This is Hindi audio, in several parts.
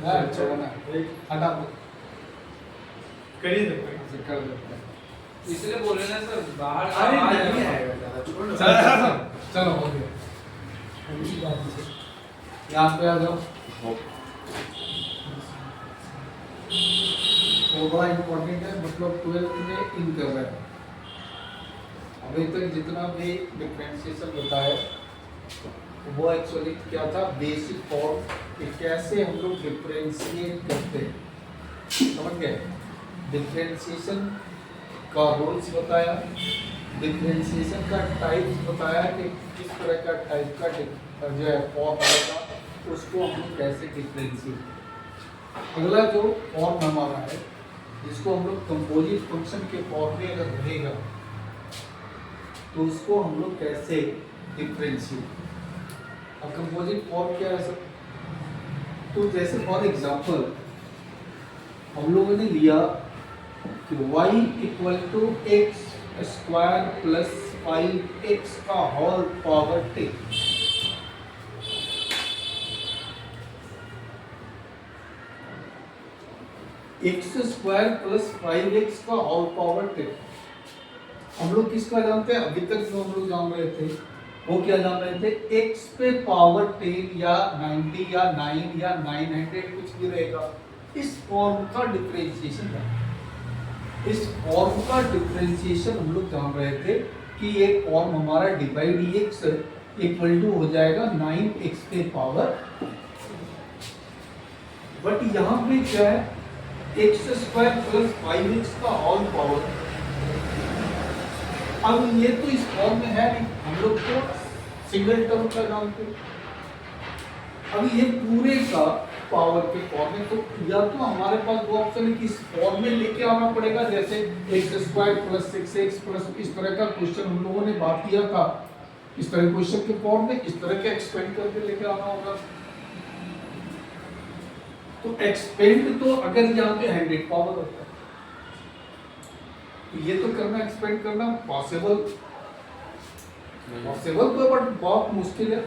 छोड़ो ना, हटा दो, करिए तो कर देते हैं। इसलिए बोल रहे ना सर बाहर अरे आवाज नहीं आएगा। आएगा ज़्यादा, छोड़ो। चलो हो गया। यहाँ पे आ जाओ। वो बड़ा इम्पोर्टेंट है, मतलब 12th में इन कर रहे हैं। अभी तक जितना भी डिफरेंशिएशन बताया वो एक्चुअली क्या था, बेसिक फॉर्म कि कैसे हम लोग डिफरेंशिएट करते हैं, समझ गए। डिफरेंशिएशन का रूल्स बताया, डिफरेंशिएशन का टाइप्स बताया कि किस तरह का टाइप का जो है फॉर्म आएगा उसको हम लोग कैसे डिफरेंशिएट। अगला जो फॉर्म हमारा है जिसको हम लोग कंपोजिट फंक्शन के फॉर्म में अगर रहेगा तो उसको हम लोग कैसे डिफरेंशिएट। अब कंपोजिट फॉर्म क्या है सर, तो जैसे फॉर एग्जांपल हम लोगों ने लिया कि y equal to x square plus 5x का whole power 10। X square plus 5x का होल पावर 10 हम लोग किसका जानते हैं, अभी तक जो हम लोग जान रहे थे वो क्या जान रहे थे, x पे पावर 10 या 90 या 9 या 900 कुछ भी रहेगा, इस फॉर्म का डिफरेंशिएशन है। इस फॉर्म का डिफरेंशिएशन हम लोग जान रहे थे कि ये फॉर्म हमारा dy dx इक्वल टू हो जाएगा 9x पे पावर, बट यहाँ पे क्या है, एक्स स्क्वायर प्लस 5x का होल पावर। अब ये तो इस फॉर्म में है नहीं, हम लोग तो सिंगल टर्म का जानते हैं। अब ये पूरे का पावर के फॉर्म में, तो या तो हमारे पास दो ऑप्शन है कि इस फॉर्म में लेके आना पड़ेगा, जैसे x square plus 6x plus इस तरह का क्वेश्चन हम लोगों ने बात किया था, इस तरह क्वेश्चन के फॉर्म में इस तरह के एक्सपेंड करके लेके आना होगा। तो एक्सपेंड तो अगर यहाँ पे 100 पावर होता है तो ये तो करना, एक्सपेंड करना पॉसिबल तो बट बहुत मुश्किल है,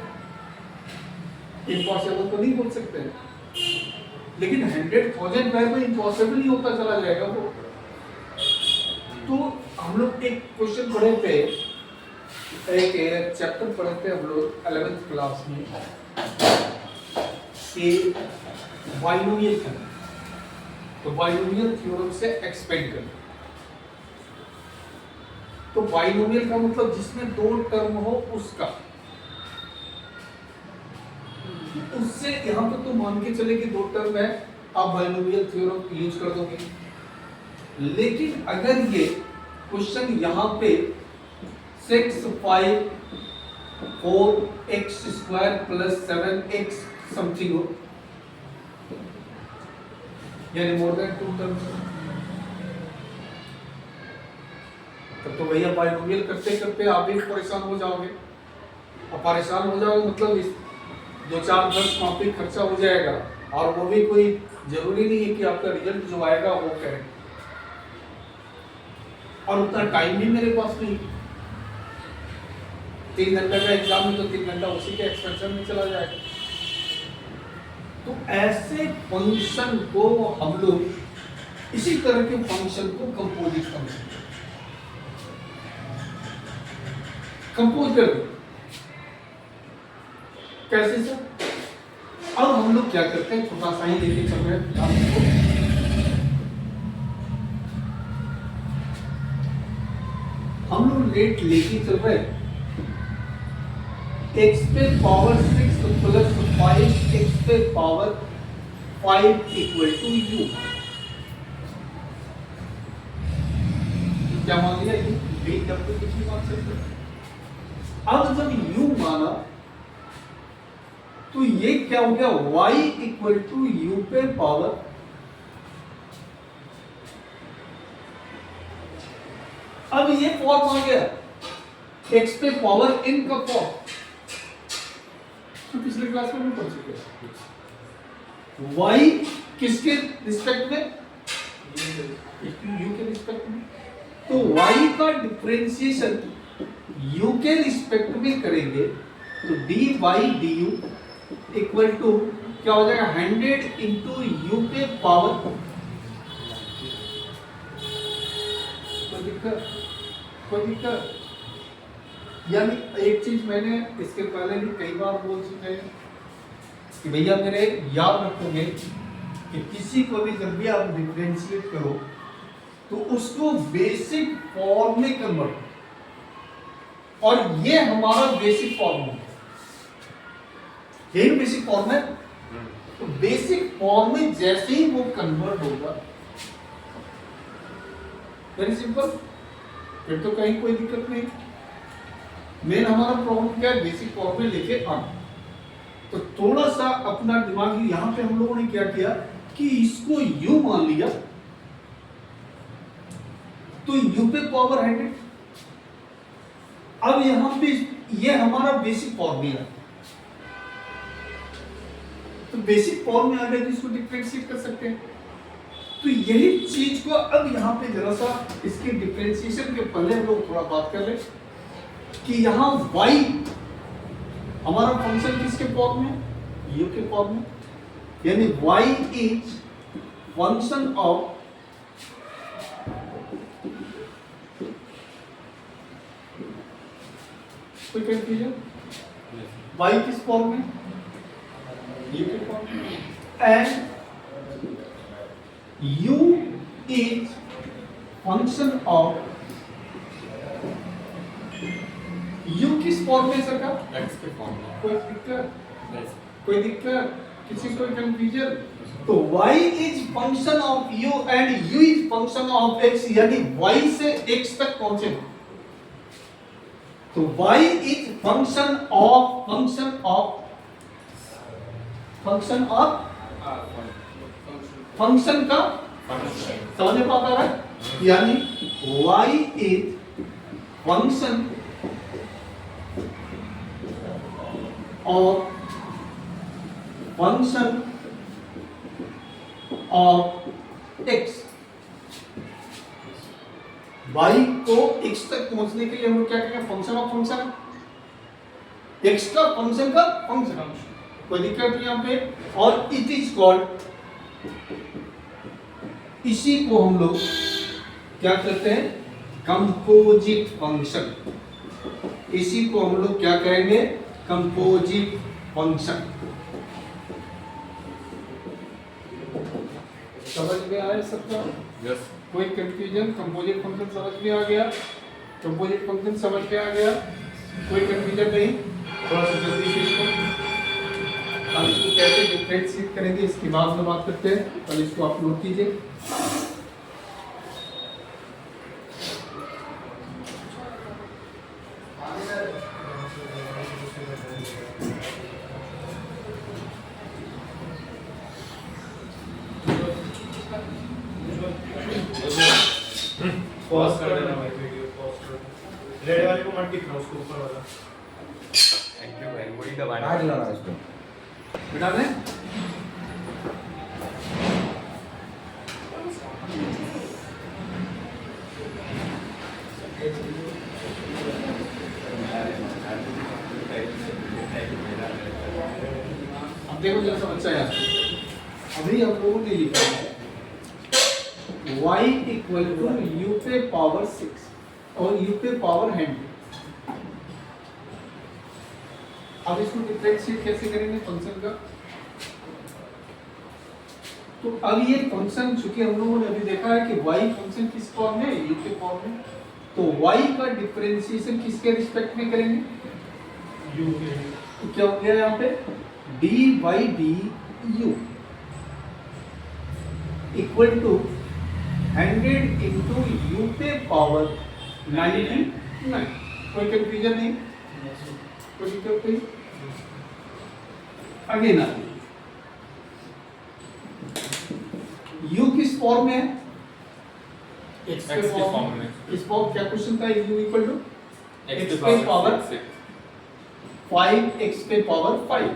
इम्पॉसिबल तो नहीं बोल सकते, लेकिन 100,000 बार में इम्पॉसिबल ही होता चला जाएगा वो। तो हम लोग एक क्वेश्चन पढ़े थे, एक चैप्टर पढ़े थे हम लोग 11th क्लास में कि बाइनोमियल थ्योरम, तो बाइनोमियल थ्योरम से एक्सपेंड करना। तो बाइनोमियल का मतलब जिसमें दो टर्म हो उसका, उससे यहाँ पे तो मान के चले कि दो टर्म है, आप बाइनोमियल थ्योरम यूज कर दोगे। लेकिन अगर ये क्वेश्चन यहाँ पे 6 5 4x square plus 7x something हो, यानी मोर देन 2 टर्म्स, तब तो भैया बाइनोमियल करते करते आप भी परेशान हो जाओगे। अब परेशान हो जाओगे मतलब इस 2-4-10 कॉपी खर्चा हो जाएगा, और वो भी कोई जरूरी नहीं है कि आपका रिजल्ट जो आएगा वो करें, और उतना टाइम भी मेरे पास नहीं। 3 घंटे का एग्जाम है तो 3 घंटा उसी के एक्सपेंशन में चला जाएगा। तो ऐसे फंक्शन को हम लोग, इसी तरह के फंक्शन को कंपोजिट फंक्शन कंपोज कर दो। कैसे सर, अब हम लोग क्या करते हैं, छोटा सा ही लेके चल रहे हैं, हम लोग रेट लेके चल रहे हैं x पे पावर 6 प्लस 5x पे पावर 5 इक्वल टू u। क्या मान लिया, u v w कुछ भी मान सकते हैं। अब जब u माना तो ये क्या हो गया, y इक्वल टू u पे पावर, अब ये फॉर्म आ गया x पे पावर n का फॉर्म, तो पिछले क्लास में भी पढ़ चुके हैं। y किसके रिस्पेक्ट में, u के रिस्पेक्ट में, तो y का डिफरेंशिएशन u के रिस्पेक्ट में करेंगे तो dy du इक्वल टू क्या हो जाएगा 100 इंटू यू पे पावर, कोई दिक्कत। यानी एक चीज मैंने इसके पहले भी कई बार बोल चुके हैं कि भैया मेरे याद रखोगे कि किसी को भी जब भी आप डिफरेंशिएट करो तो उसको बेसिक फॉर्म में कन्वर्ट, और ये हमारा बेसिक फॉर्म है, यही बेसिक फॉर्म है। तो बेसिक फॉर्म में जैसे ही वो कन्वर्ट होगा, वेरी सिंपल, फिर तो कहीं कोई दिक्कत नहीं। मेन हमारा प्रॉब्लम क्या है, बेसिक फॉर्म में लेके आना। तो थोड़ा सा अपना दिमाग यहां पे हम लोगों ने क्या किया कि इसको यू मान लिया, तो यू पे पावर 100। अब यहां पे ये हमारा बेसिक फॉर्मूला, तो बेसिक फॉर्म में आ गया तो इसको डिफरेंशिएट कर सकते हैं। तो यही चीज को अब यहां पे जरा सा इसके डिफरेंशिएशन के पहले हम लोग थोड़ा बात कर ले कि यहां y हमारा फंक्शन किसके फॉर्म में, u के फॉर्म में, यानी y इज फंक्शन ऑफ कोई कंफ्यूजन, y किस फॉर्म में, u के फॉर्म में, and u is function of u किस फॉर्म में सर का, x के फॉर्म में। कोई दिक्कत, Yes. कोई दिक्कत, किसी कोई कंफ्यूजन। तो y is function of u and u is function of x, यानी y से x तक पहुंचे। तो y is function of function का, समझ में आता है, यानी y is function of x। y को x तक पहुंचने के लिए हम लोग क्या करेंगे, फंक्शन ऑफ फंक्शन, x का फंक्शन का फंक्शन, कोई दिक्कत नहीं यहाँ पे। और इट इज कॉल्ड, इसी को हम लोग क्या कहते हैं, कंपोजिट फंक्शन। इसी को हम लोग क्या कहेंगे, कंपोजिट फंक्शन। समझ में आया सबका? Yes. कोई कंफ्यूजन? कंपोजिट फंक्शन समझ में आ गया, कंपोजिट फंक्शन समझ में आ गया, कोई कंफ्यूजन नहीं। थोड़ा सा जल्दी से इसको, हम इसको कैसे डिफरेंशिएट करेंगे इसके बाद में बात करते हैं, पहले इसको आप नोट कीजिए। पॉज कर देना भाई, वीडियो पॉज कर दो। रेड वाले को मत दिखाओ, उसको ऊपर वाला। Thank you भाई, वही दबाना। आज लगा इसको। बिठा दें? अब देखो जरा समझ आया। अभी हम लोगों ने लिखा है y इक्वल टू u पे पावर 6 और u पे पावर 100। अब इसको डिफरेंशिएट कैसे करेंगे फंक्शन का? तो अब ये फंक्शन, चूंकि हम लोगों ने अभी देखा है कि y फंक्शन किस फॉर्म में, u के फॉर्म में, तो y का डिफरेंशिएशन किसके रिस्पेक्ट में करेंगे, यू के। तो क्या हो गया यहाँ पे, d by du equal to 100 into u पे पावर 99। कोई कंफ्यूजन नहीं, कोई दिक्कत नहीं। अगेन u किस फॉर्म में है, x X के फॉर्म में। इस फॉर्म क्या क्वेश्चन था, u equal to X x पे पावर 5 x पे पावर 5,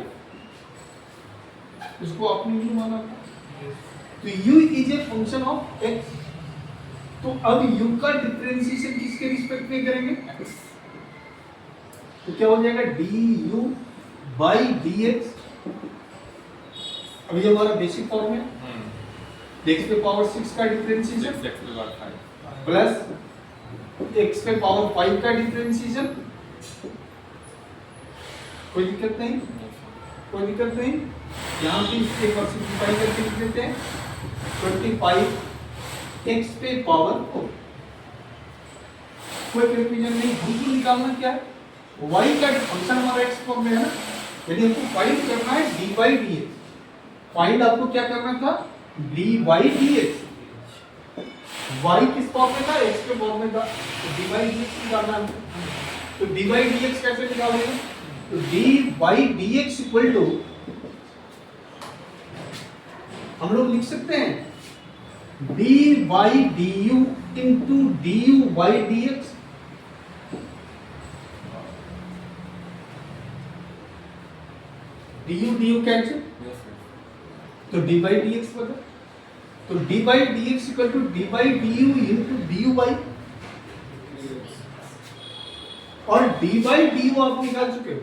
इसको आपने u माना था। तो u is a function of x। तो अब u का डिफरेंशिएशन किसके रिस्पेक्ट में करेंगे, तो क्या हो जाएगा du by dx अभी हमारा बेसिक फॉर्म है, x पे पावर 6 का differentiation 6 x power 5 plus x पे पावर 5 का डिफरेंशिएशन। कोई दिक्कत नहीं, कोई दिक्कत नहीं। यहाँ पे इसके पर सिंप्लीफाई करके लिख देते हैं 25 x पे पावर 4। कोई कंफ्यूजन नहीं। हमको निकालना क्या है, y का फंक्शन हमारा x फॉर्म में है ना, यदि हमको फाइंड करना है dy dx। फाइंड आपको क्या करना था, dy dx। y किस फॉर्म में था, x के फॉर्म में था, तो dy dx निकालना है। तो dy dx कैसे निकालेंगे, तो dy dx इक्वल टू हम लोग लिख सकते हैं dy du into du y dx। du cancel, तो dy dx बता, तो dy dx equal to dy du into du y, और dy du आप निकाल चुके हो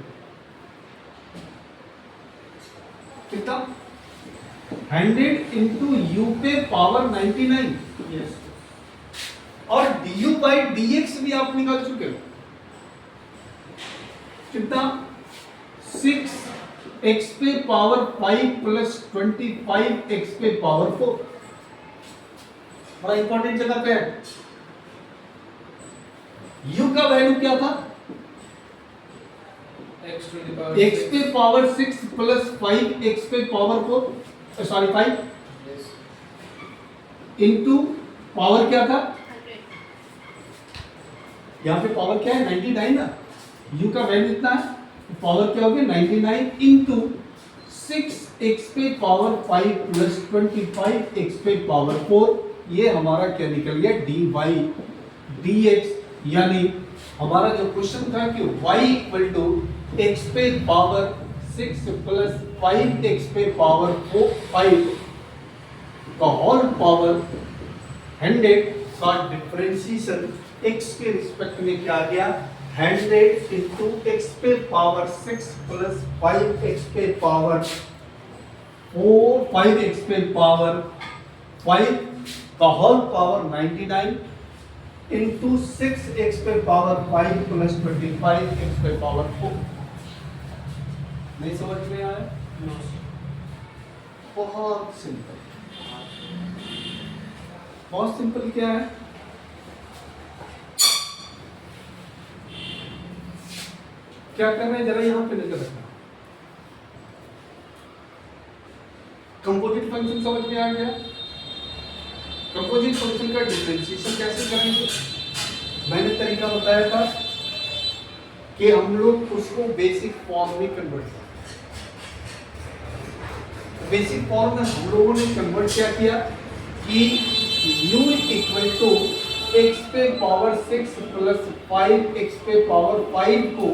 कितना, 100 इंटू u पे पावर 99, यस और du by dx भी आप निकाल चुके हो कितना, 6 x पे पावर 5 प्लस 25 x पे पावर 4। बड़ा इंपॉर्टेंट जगह पे है। u का वैल्यू क्या था, x to the power x पे पावर 6 प्लस 5 x पे power 4, sorry 5 yes into power क्या था, यहाँ पे पावर क्या है 99 ना, u का वैल्यू इतना है, पावर क्या होगी 99 इंटू 6 x पे पावर 5 प्लस 25 x पे पावर 4। ये हमारा क्या निकल गया dy dx, यानी हमारा जो क्वेश्चन था कि y इक्वल टू x पे पावर 6 प्लस 5 x पे पावर 5 का होल पावर 100 का डिफरेंशिएशन x के रिस्पेक्ट में क्या आ गया, 100 इंटू x पे पावर 6 प्लस 5x पे पावर 4, 5x पे पावर 5 का होल पावर 99 इंटू 6x पे पावर 5 प्लस 25x पे पावर 4। नहीं समझ में आया, बहुत सिंपल, बहुत सिंपल। क्या है, क्या कर रहे हैं जरा यहाँ पे नजर रखना। कंपोजिट फंक्शन समझ में आ गया। कंपोजिट फंक्शन का डिफरेंशिएशन कैसे करेंगे, मैंने तरीका बताया था कि हम लोग उसको बेसिक फॉर्म में कन्वर्ट करें। बेसिक फॉर्म में हम लोगों ने कन्वर्ट क्या किया कि u इक्वल टू x पे पावर 6 प्लस 5x पे पावर 5 को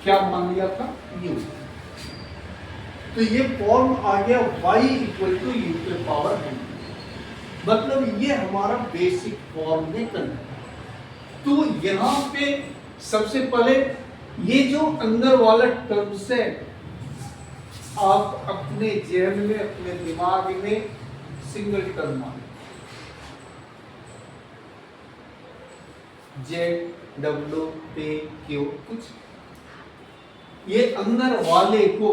क्या मान लिया था, u। तो ये फॉर्म आ गया y इक्वल टू u पे पावर 100, मतलब ये हमारा बेसिक फॉर्म में कन्वर्ट। तो यहाँ पे सबसे पहले ये जो अंदर वाला टर्म्स है आप अपने जहन में, अपने दिमाग में सिंगल टर्म मान, ZWPQ कुछ, ये अंदर वाले को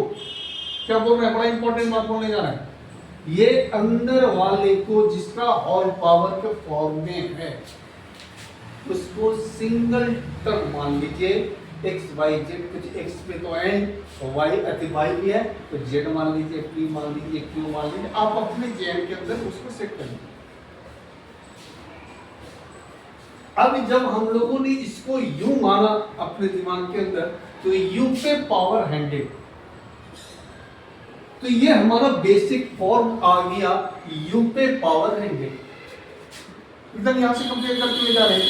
क्या बोल रहे हैं, बड़ा इंपॉर्टेंट बात बोलने जा रहा है। ये अंदर वाले को जिसका होल पावर के फॉर्म में है उसको सिंगल टर्म मान लीजिए, x y z, कुछ x पे तो n, y अति y भी है तो z मान लीजिए, p मान लीजिए, q मान लीजिए, आप अपने जहन के अंदर उसको सेट कर लीजिए। अब जब हम लोगों ने इसको u माना अपने दिमाग के अंदर, तो u पे पावर 100, तो ये हमारा बेसिक फॉर्म आ गया u पे पावर 100। इधर यहां से कंपेयर करके ले जा रहे हैं।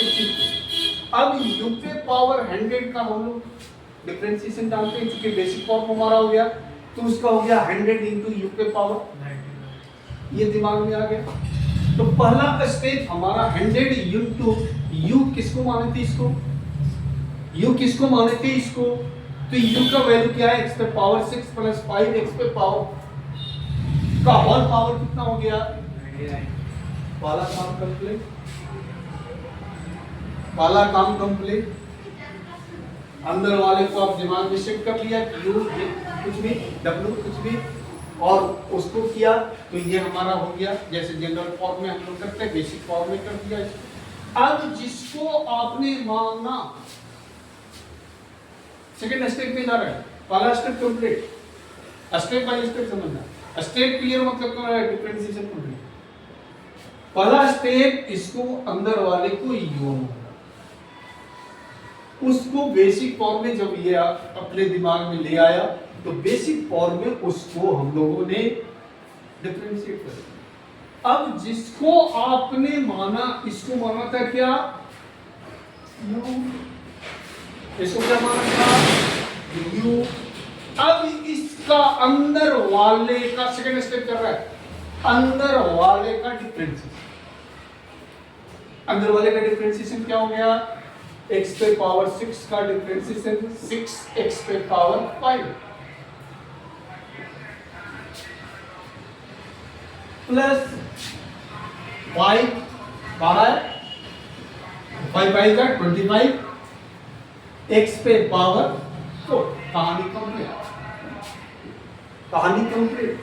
अब u पे पावर 100 का हम लोग डिफरेंशिएशन डालते हैं, क्योंकि बेसिक फॉर्म हमारा हो गया, तो उसका हो गया 100 इंटू u पे पावर 99। ये दिमाग में आ गया। तो पहला स्टेज हमारा 100 इंटू u, किसको माने थे इसको, u किसको माने थे इसको, तो u का वैल्यू क्या है, x पे पावर 6 प्लस 5 x पे पावर का होल पावर कितना हो गया? पहला काम कंप्लीट, पहला काम कंप्लीट। अंदर वाले को आप दिमाग में शिफ्ट कर लिया, यू कुछ भी, डब्ल्यू कुछ भी, और उसको किया तो ये हमारा हो गया। जैसे जनरल फॉर्म में हम लोग करते हैं, बेसिक फॉर्म में कर दिया। अब जिसको आपने माना, सेकेंड स्टेप में जा रहा है, पहला step complete, step by step समझना। स्टेप क्लियर मतलब क्या है? Differentiation complete. पहला स्टेप, इसको अंदर वाले को यू, उसको बेसिक फॉर्म में जब ये अपने दिमाग में ले आया तो बेसिक फॉर्म में उसको हम लोगों ने डिफरेंशिएट कर दिया। अब जिसको आपने माना, इसको माना था क्या? यू। इसको क्या माना था? यू। अब इसका अंदर वाले का सेकंड स्टेप कर रहा है, अंदर वाले का डिफरेंशिएशन। अंदर वाले का डिफरेंशिएशन क्या हो गया? x पे पावर 6 का डिफरेंशिएशन 6x पे पावर 5 प्लस 5 बाहर 5 का 25 x पे पावर 4। कहानी कंप्लीट, कहानी कंप्लीट,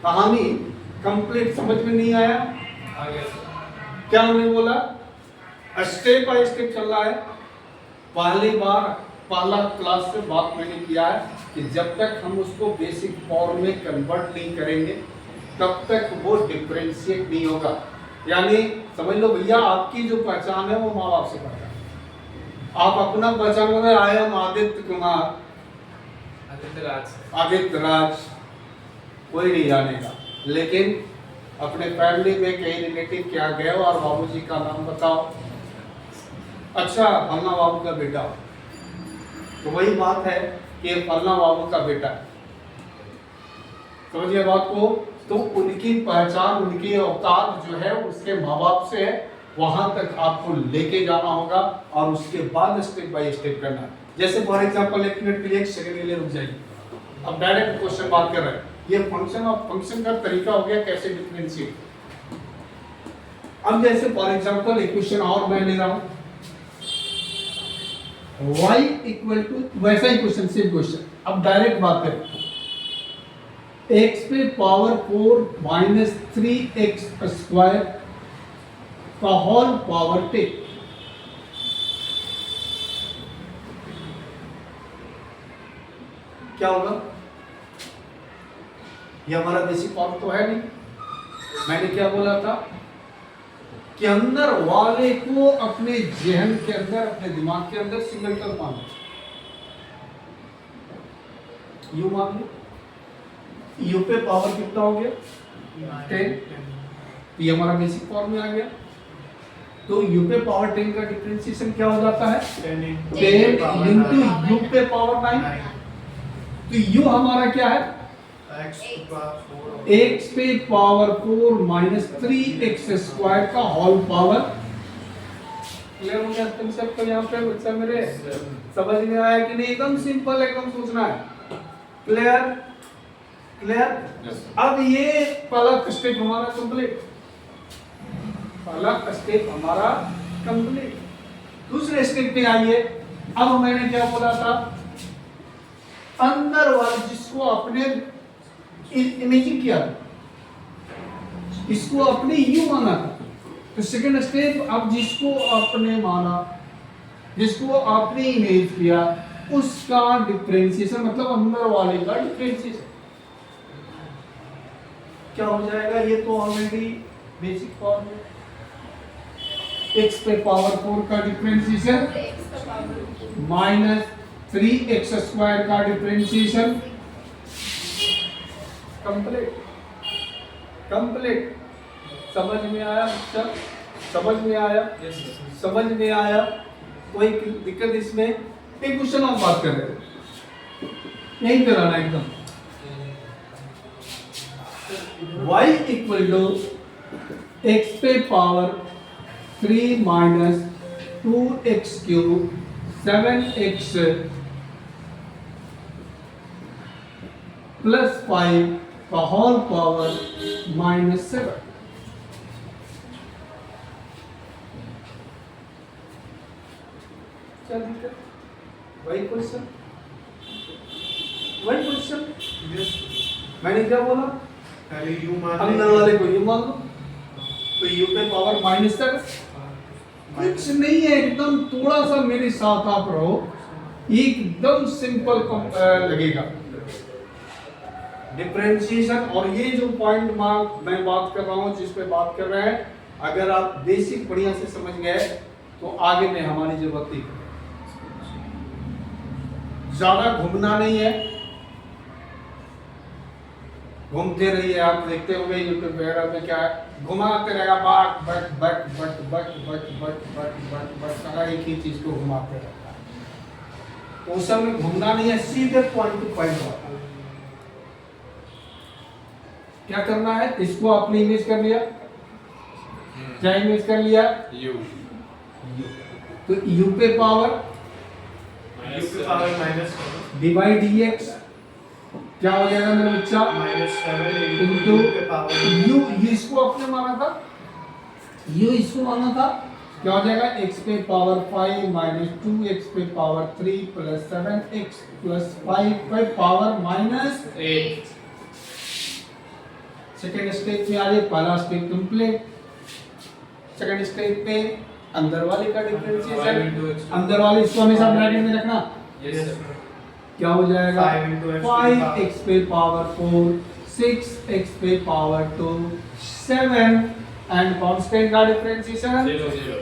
कहानी कंप्लीट। समझ में नहीं आया? क्या हमने बोला? स्टेप बाय स्टेप चल रहा है। पहली बार पहला क्लास से बात मैंने किया है कि जब तक हम उसको बेसिक फॉर्म में कन्वर्ट नहीं करेंगे तब तक वो डिफरेंशिएट नहीं होगा। यानी समझ लो भैया, आपकी जो पहचान है वो माँ बाप से पहचान। आप अपना पहचान में आई एम आदित्य कुमार, आदित्य राज, कोई नहीं जानेगा। लेकिन अपने फैमिली में कहीं रिलेटिव क्या गए और बाबूजी का नाम बताओ, अच्छा फलना बाबू का बेटा, तो वही बात है कि फलना बाबू का बेटा। समझिए बात को। तो उनकी पहचान, उनकी औकात जो है उसके माँ बाप से है, वहां तक आपको लेके जाना होगा और उसके बाद स्टेप बाय स्टेप करना है। जैसे फॉर एग्जांपल, एक मिनट के लिए, एक सेकंड के लिए रुक जाइए। अब डायरेक्ट क्वेश्चन बात कर रहे हैं। ये फंक्शन और फंक्शन का तरीका हो गया कैसे डिफरेंशिएट। अब जैसे फॉर एग्जांपल एक क्वेश्चन और मैं ले रहा हूं, y इक्वल टू, वैसा ही क्वेश्चन, सेम क्वेश्चन। अब डायरेक्ट बात करें, x पे पावर 4 माइनस 3x स्क्वायर का होल पावर 10। क्या होगा? ये हमारा बेसिक फॉर्म तो है नहीं। मैंने क्या बोला था कि अंदर वाले को अपने जहन के अंदर, अपने दिमाग के अंदर सिंगल टर्म मान लो, यू मान लो। यू पे पावर कितना हो गया? 10। ये हमारा बेसिक फॉर्म में आ गया। तो यू पे पावर 10 का डिफरेंशिएशन क्या हो जाता है? 10 इंटू यू पे पावर 9। तो यू हमारा क्या है? x पे पावर 4 माइनस 3x स्क्वायर का होल पावर। क्लियर हो गया तुम सबको? यहाँ पे बच्चा मेरे समझ में आया कि नहीं? एकदम सिंपल, एकदम सोचना है। क्लियर? क्लियर? अब ये पहला स्टेप हमारा कंप्लीट, पहला स्टेप हमारा कंप्लीट। दूसरे स्टेप पे आइए। अब मैंने क्या बोला था? अंदर वाले जिसको अपने इमेजिन किया, इसको अपने यू माना था, तो सेकंड स्टेप, अब जिसको आपने माना, जिसको आपने इमेज किया, उसका डिफरेंशिएशन, मतलब अंदर वाले का डिफरेंशिएशन क्या हो जाएगा? ये तो ऑलरेडी बेसिक फॉर्म है। x पे पावर 4 का डिफरेंशिएशन माइनस 3x स्क्वायर का डिफरेंशिएशन कंप्लीट। कंप्लीट। समझ में आया? चल, समझ में आया? समझ में आया? कोई दिक्कत इसमें? एक क्वेश्चन हम बात कर रहे हैं, यही कराना एकदम। y इक्वल टू x पे power 3 minus 2x cube 7x plus 5 का होल पावर -7। क्या दिक्कत? वही क्वेश्चन, वही क्वेश्चन। मैंने क्या बोला? पहले यू मान अंदर वाले को यू मान लो, तो यू पे पावर -7। कुछ नहीं है, एकदम थोड़ा सा मेरे साथ आप रहो, एकदम सिंपल लगेगा डिफरेंशिएशन। और ये जो पॉइंट मैं बात कर रहा हूँ, जिस पे बात कर रहे हैं, अगर आप बेसिक बढ़िया से समझ गए तो आगे में हमारी जरूरत नहीं है। ज्यादा घूमना नहीं है, घूमते रहिए। आप देखते होंगे यूट्यूब वगैरह में क्या है, घुमाते रहेगा, but but but but but but but but but but सारा एक ही चीज को घुमाते रहता है। तो उस समय घूमना नहीं है, सीधे पॉइंट टू पॉइंट होता है। क्या करना है, इसको आपने इमेज कर लिया, क्या इमेज कर लिया? U तो u पे पावर यू पे पावर डिवाइड dx क्या हो जाएगा मेरा बच्चा? -7 इनटू पे पावर u, इसको आपने माना था, u इसको माना था, क्या हो जाएगा? x पे पावर 5 माइनस 2x पे पावर 3 प्लस 7x प्लस 5 पे पावर -8। सेकेंड स्टेप में आ जाए, पहला स्टेप कंप्लीट। सेकेंड स्टेप पे अंदर वाले का डिफरेंशिएशन, अंदर वाले इसको हमेशा ब्रैकेट में रखना। Yes sir. क्या हो जाएगा? 5 5x पे पावर 4, 6x पे पावर 2, 7 एंड कांस्टेंट का डिफरेंशिएशन 0 0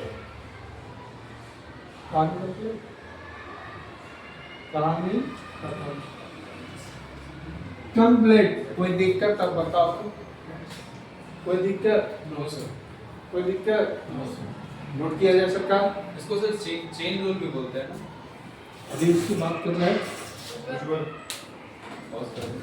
कहानी कंप्लीट। कोई दिक्कत तब बताओ, कोई दिक्कत? No sir. कोई दिक्कत? No sir. नोट किया जाए सबका। इसको सर चेन रूल भी बोलते हैं ना। अभी इसकी बात कर रहे हैं। पॉज कर दो।